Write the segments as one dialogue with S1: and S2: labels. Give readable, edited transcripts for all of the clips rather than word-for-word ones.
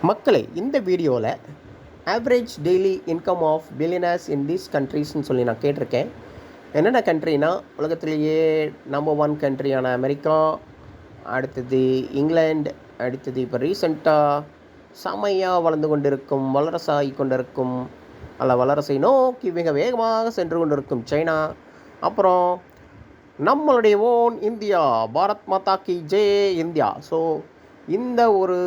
S1: மக்களே, இந்த வீடியோவில் average daily income of billionaires in these கண்ட்ரீஸ்ன்னு சொல்லி நான் கேட்டிருக்கேன். என்னென்ன கண்ட்ரினா, உலகத்திலேயே நம்பர் 1 கண்ட்ரியான அமெரிக்கா, அடுத்தது இங்கிலாந்து, அடுத்தது இப்போ ரீசெண்டாக செமையாக வளர்ந்து கொண்டிருக்கும் வல்லரசாகி கொண்டிருக்கும் வல்லரசை நோக்கி மிக வேகமாக சென்று கொண்டிருக்கும் சைனா, அப்புறம் நம்மளுடைய ஓன் இந்தியா, பாரத் மாதா கி ஜெய் இந்தியா. ஸோ இந்த ஒரு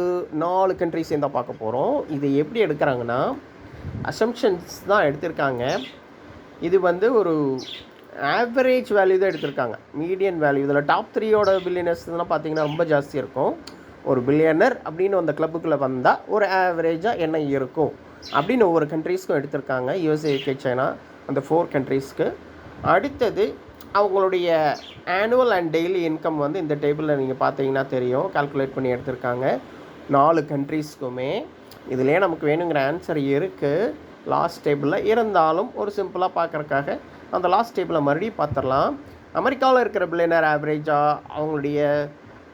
S1: 4 கண்ட்ரிஸ் தான் பார்க்க போகிறோம். இது எப்படி எடுக்கிறாங்கன்னா, அசம்ஷன்ஸ் தான் எடுத்திருக்காங்க. இது ஒரு ஆவரேஜ் வேல்யூ தான் எடுத்திருக்காங்க, மீடியன் வேல்யூ. இதில் டாப் 3யோட பில்லியனர்ஸ்லாம் பார்த்தீங்கன்னா ரொம்ப ஜாஸ்தி இருக்கும். ஒரு பில்லியனர் அப்படின்னு அந்த கிளப்புக்குள்ளே வந்தால் ஒரு ஆவரேஜாக என்ன இருக்கும் அப்படின்னு ஒவ்வொரு கண்ட்ரீஸ்க்கும் எடுத்திருக்காங்க. யூஎஸ்ஏ, UK, சைனா, அந்த 4 கண்ட்ரீஸ்க்கு. அடுத்தது அவங்களுடைய ஆனுவல் அண்ட் டெய்லி இன்கம் இந்த டேபிளில் நீங்கள் பார்த்தீங்கன்னா தெரியும், கால்குலேட் பண்ணி எடுத்திருக்காங்க 4 கண்ட்ரீஸ்க்குமே. இதிலே நமக்கு வேணுங்கிற ஆன்சர் இருக்குது லாஸ்ட் டேபிளில். இருந்தாலும் ஒரு சிம்பிளாக பார்க்குறக்காக அந்த லாஸ்ட் டேபிளை மறுபடியும் பார்த்துடலாம். அமெரிக்காவில் இருக்கிற பில்லியனர் ஆவரேஜாக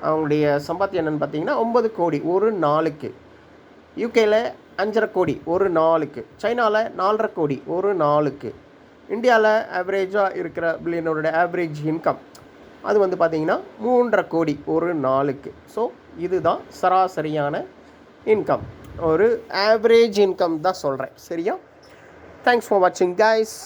S1: அவங்களுடைய சம்பாத்தியம் என்னென்னு பார்த்தீங்கன்னா 9 கோடி ஒரு நாளுக்கு. யூகேயில் 5.5 கோடி ஒரு நாளுக்கு. சைனாவில் 4.5 கோடி ஒரு நாளுக்கு. இந்தியாவில் ஆவரேஜாக இருக்கிற பில்லியனரோட ஆவரேஜ் இன்கம் அது பார்த்திங்கன்னா 3.5 கோடி ஒரு நாளுக்கு. ஸோ இதுதான் சராசரியான இன்கம், ஒரு ஆவரேஜ் இன்கம் தான் சொல்கிறேன். சரியா? தேங்க்ஸ் ஃபார் வாட்சிங் கைஸ்.